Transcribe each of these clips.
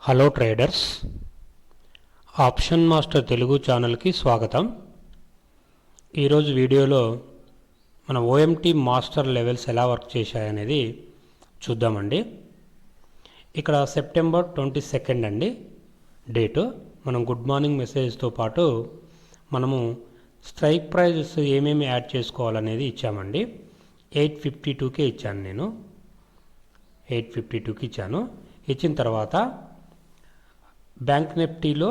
Hello traders, option master Telugu ఛానల్కి స్వాగతం. ఈరోజు వీడియోలో మన ఓఎంటీ మాస్టర్ లెవెల్స్ ఎలా వర్క్ చేశాయనేది చూద్దామండి. ఇక్కడ సెప్టెంబర్ 22 అండి డేటు. మనం గుడ్ మార్నింగ్ మెసేజ్తో పాటు మనము స్ట్రైక్ ప్రైజెస్ ఏమేమి యాడ్ చేసుకోవాలనేది ఇచ్చామండి. 852కే ఇచ్చాను, నేను 852కి ఇచ్చాను. ఇచ్చిన తర్వాత బ్యాంక్ నిఫ్టీలో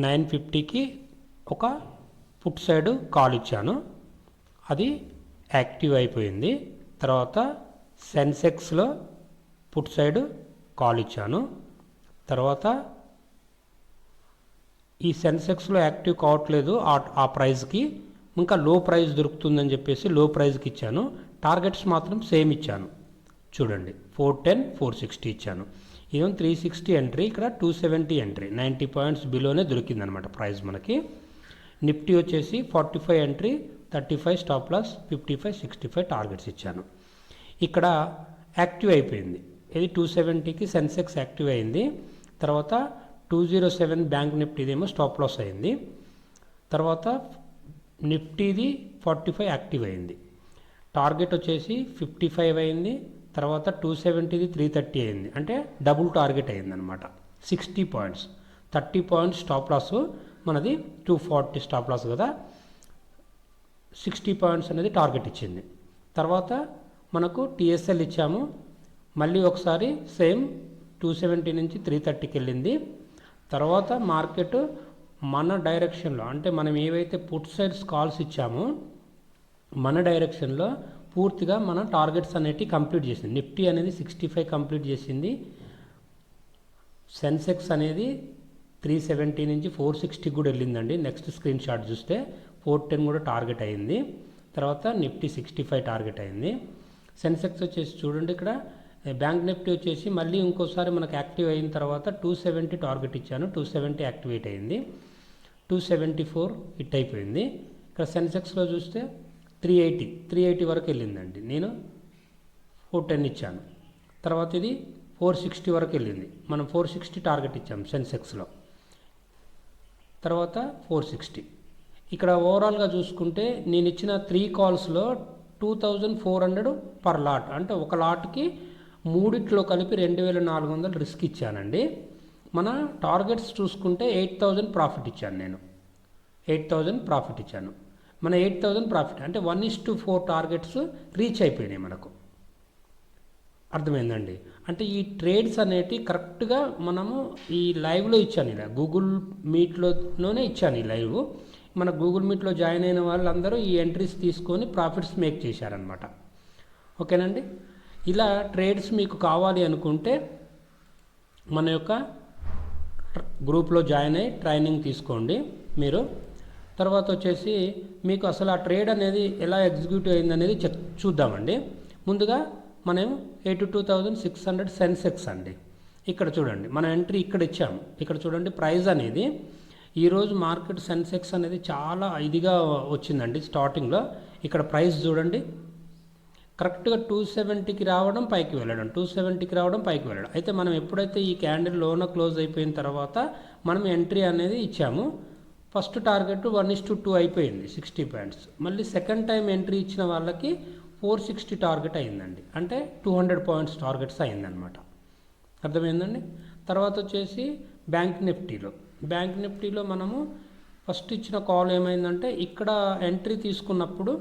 950కి ఒక పుట్ సైడ్ కాల్ ఇచ్చాను, అది యాక్టివ్ అయిపోయింది. తర్వాత సెన్సెక్స్లో పుట్ సైడ్ కాల్ ఇచ్చాను. తర్వాత ఈ సెన్సెక్స్లో యాక్టివ్ కావట్లేదు ఆ ప్రైస్కి, ఇంకా లో ప్రైస్ దొరుకుతుందని చెప్పేసి లో ప్రైస్కి ఇచ్చాను. టార్గెట్స్ మాత్రం సేమ్ ఇచ్చాను. చూడండి, 410, 460 ఇచ్చాను. ఇదేమో 360 ఎంట్రీ, ఇక్కడ 270 ఎంట్రీ, 90 పాయింట్స్ బిలోనే దొరికిందనమాట ప్రైస్ మనకి. నిఫ్టీ వచ్చేసి 45 ఎంట్రీ, 35 స్టాప్ లాస్, 55, 65 టార్గెట్స్ ఇచ్చాను. ఇక్కడ యాక్టివ్ అయిపోయింది. ఇది 270కి సెన్సెక్స్ యాక్టివ్ అయింది. తర్వాత 207 బ్యాంక్ నిఫ్టీదేమో స్టాప్ లాస్ అయింది. తర్వాత నిఫ్టీది 45 యాక్టివ్ అయింది. టార్గెట్ వచ్చేసి 55 అయింది. తర్వాత 270ది 330 అయింది, అంటే డబుల్ టార్గెట్ అయిందనమాట. 60 పాయింట్స్, 30 పాయింట్స్ స్టాప్ లాస్, మనది 240 స్టాప్ లాస్ కదా, 60 పాయింట్స్ అనేది టార్గెట్ ఇచ్చింది. తర్వాత మనకు టీఎస్ఎల్ ఇచ్చాము. మళ్ళీ ఒకసారి సేమ్ 270 నుంచి 330కి వెళ్ళింది. తర్వాత మార్కెట్ మన డైరెక్షన్లో, అంటే మనం ఏవైతే పుట్ సైడ్స్ కాల్స్ ఇచ్చామో మన డైరెక్షన్లో పూర్తిగా మన టార్గెట్స్ అనేటివి కంప్లీట్ చేసింది. నిఫ్టీ అనేది 65 కంప్లీట్ చేసింది. సెన్సెక్స్ అనేది 370 నుంచి 460 కూడా వెళ్ళిందండి. నెక్స్ట్ స్క్రీన్ షాట్ చూస్తే 410 కూడా టార్గెట్ అయింది. తర్వాత నిఫ్టీ 65 టార్గెట్ అయింది. సెన్సెక్స్ వచ్చేసి చూడండి, ఇక్కడ బ్యాంక్ నిఫ్టీ వచ్చేసి మళ్ళీ ఇంకోసారి మనకు యాక్టివ్ అయిన తర్వాత 270 టార్గెట్ ఇచ్చాను, 270 యాక్టివేట్ అయింది, 274 హిట్ అయిపోయింది. ఇక్కడ సెన్సెక్స్లో చూస్తే 380 వరకు వెళ్ళిందండి, నేను 410 ఇచ్చాను. తర్వాత ఇది 460 వరకు వెళ్ళింది, మనం 460 టార్గెట్ ఇచ్చాము సెన్సెక్స్లో. తర్వాత 460. ఇక్కడ ఓవరాల్గా చూసుకుంటే నేను ఇచ్చిన 3 కాల్స్లో 2400 పర్ లాట్, అంటే ఒక లాట్కి మూడిట్లో కలిపి 2400 రిస్క్ ఇచ్చానండి. మన టార్గెట్స్ చూసుకుంటే 8000 ప్రాఫిట్ ఇచ్చాను, నేను 8000 ప్రాఫిట్ ఇచ్చాను. మన 8000 ప్రాఫిట్ అంటే 1:4 టార్గెట్స్ రీచ్ అయిపోయినాయి మనకు. అర్థమైందండి. అంటే ఈ ట్రేడ్స్ అనేటివి కరెక్ట్గా మనము ఈ లైవ్లో ఇచ్చాను, ఇలా గూగుల్ మీట్లోనే ఇచ్చాను ఈ లైవ్. మన గూగుల్ మీట్లో జాయిన్ అయిన వాళ్ళందరూ ఈ ఎంట్రీస్ తీసుకొని ప్రాఫిట్స్ మేక్ చేశారనమాట. ఓకేనండి. ఇలా ట్రేడ్స్ మీకు కావాలి అనుకుంటే మన యొక్క గ్రూప్లో జాయిన్ అయ్యి ట్రైనింగ్ తీసుకోండి మీరు. తర్వాత వచ్చేసి మీకు అసలు ఆ ట్రేడ్ అనేది ఎలా ఎగ్జిక్యూట్ అయిందనేది చూద్దామండి. ముందుగా మనం 82,600 సెన్సెక్స్ అండి. ఇక్కడ చూడండి, మన ఎంట్రీ ఇక్కడ ఇచ్చాము. ఇక్కడ చూడండి, ప్రైస్ అనేది ఈరోజు మార్కెట్ సెన్సెక్స్ అనేది చాలా ఇదిగా వచ్చిందండి స్టార్టింగ్లో. ఇక్కడ ప్రైస్ చూడండి, కరెక్ట్గా 270కి రావడం, పైకి వెళ్ళడం, 270కి రావడం, పైకి వెళ్ళడం. అయితే మనం ఎప్పుడైతే ఈ క్యాండిల్ లోన క్లోజ్ అయిపోయిన తర్వాత మనం ఎంట్రీ అనేది ఇచ్చాము. ఫస్ట్ టార్గెట్ 1:2 అయిపోయింది, 60 పాయింట్స్. మళ్ళీ సెకండ్ టైం ఎంట్రీ ఇచ్చిన వాళ్ళకి 460 టార్గెట్ అయిందండి, అంటే 200 పాయింట్స్ టార్గెట్స్ అయిందనమాట. అర్థమైందండి. తర్వాత వచ్చేసి బ్యాంక్ నిఫ్టీలో మనము ఫస్ట్ ఇచ్చిన కాల్ ఏమైందంటే ఇక్కడ ఎంట్రీ తీసుకున్నప్పుడు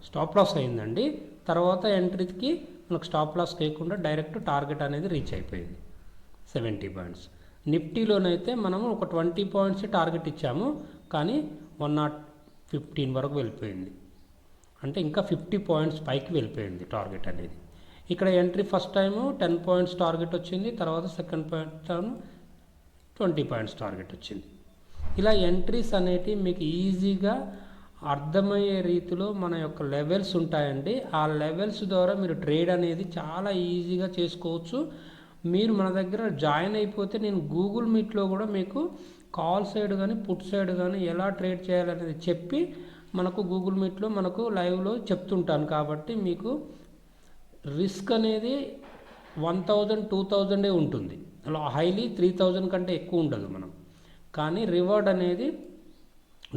స్టాప్ లాస్ అయిందండి. తర్వాత ఎంట్రీకి మనకు స్టాప్ లాస్ చేయకుండా డైరెక్ట్ టార్గెట్ అనేది రీచ్ అయిపోయింది, 70 పాయింట్స్. నిఫ్టీలోనైతే మనము ఒక 20 పాయింట్స్ టార్గెట్ ఇచ్చాము, కానీ 115 వరకు వెళ్ళిపోయింది, అంటే ఇంకా 50 పాయింట్స్ పైకి వెళ్ళిపోయింది టార్గెట్ అనేది. ఇక్కడ entry first time 10 points target వచ్చింది, తర్వాత సెకండ్ పాయింట్ 20 పాయింట్స్ టార్గెట్ వచ్చింది. ఇలా ఎంట్రీస్ అనేటివి మీకు ఈజీగా అర్థమయ్యే రీతిలో మన యొక్క లెవెల్స్ ఉంటాయండి. ఆ లెవెల్స్ ద్వారా మీరు ట్రేడ్ అనేది చాలా ఈజీగా చేసుకోవచ్చు. మీరు మన దగ్గర జాయిన్ అయిపోతే నేను గూగుల్ మీట్లో కూడా మీకు కాల్ సైడ్ కానీ పుట్ సైడ్ కానీ ఎలా ట్రేడ్ చేయాలనేది చెప్పి మనకు గూగుల్ మీట్లో మనకు లైవ్లో చెప్తుంటాను. కాబట్టి మీకు రిస్క్ అనేది 1000 2000 ఉంటుంది. అలా హైలీ 3000 కంటే ఎక్కువ ఉండదు మనం. కానీ రివార్డ్ అనేది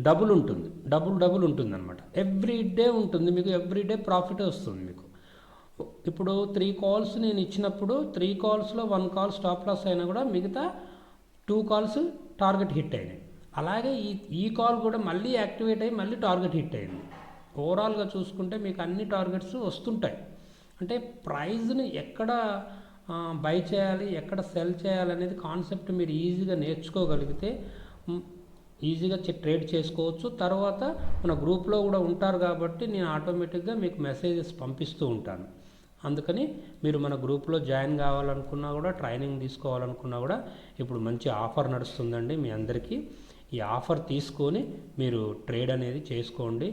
డబుల్ ఉంటుంది, డబుల్ ఉంటుంది అనమాట. ఎవ్రీ డే ఉంటుంది మీకు, ఎవ్రీ డే ప్రాఫిట్ వస్తుంది మీకు. ఇప్పుడు 3 కాల్స్ నేను ఇచ్చినప్పుడు 3 కాల్స్లో 1 కాల్ స్టాప్ లాస్ అయినా కూడా మిగతా 2 కాల్స్ టార్గెట్ హిట్ అయినాయి. అలాగే ఈ కాల్ కూడా మళ్ళీ యాక్టివేట్ అయ్యి మళ్ళీ టార్గెట్ హిట్ అయింది. ఓవరాల్గా చూసుకుంటే మీకు అన్ని టార్గెట్స్ వస్తుంటాయి. అంటే ప్రైజ్ని ఎక్కడ బై చేయాలి, ఎక్కడ సెల్ చేయాలి అనేది కాన్సెప్ట్ మీరు ఈజీగా నేర్చుకోగలిగితే ఈజీగా ట్రేడ్ చేసుకోవచ్చు. తర్వాత మన గ్రూప్లో కూడా ఉంటారు కాబట్టి నేను ఆటోమేటిక్గా మీకు మెసేజెస్ పంపిస్తూ ఉంటాను. అందుకని మీరు మన గ్రూప్లో జాయిన్ కావాలనుకున్నా కూడా, ట్రైనింగ్ తీసుకోవాలనుకున్నా కూడా ఇప్పుడు మంచి ఆఫర్ నడుస్తుందండి మీ అందరికీ. ఈ ఆఫర్ తీసుకొని మీరు ట్రేడ్ అనేది చేసుకోండి,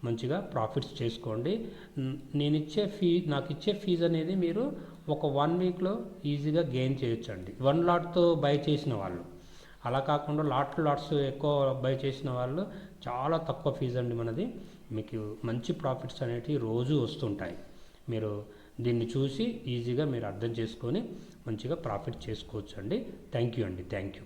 మంచిగా ప్రాఫిట్స్ చేసుకోండి. నాకు ఇచ్చే ఫీజు అనేది మీరు ఒక 1 వీక్లో ఈజీగా గెయిన్ చేయొచ్చండి. 1 లాట్తో బై చేసిన వాళ్ళు, అలా కాకుండా లాట్స్ ఎక్కువ బై చేసిన వాళ్ళు చాలా తక్కువ ఫీజు అండి మనది. మీకు మంచి ప్రాఫిట్స్ అనేటివి రోజు వస్తుంటాయి. మీరు దీన్ని చూసి ఈజీగా మీరు అర్థం చేసుకొని మంచిగా ప్రాఫిట్ చేసుకోవచ్చు అండి. థ్యాంక్ యూ అండి, థ్యాంక్ యూ.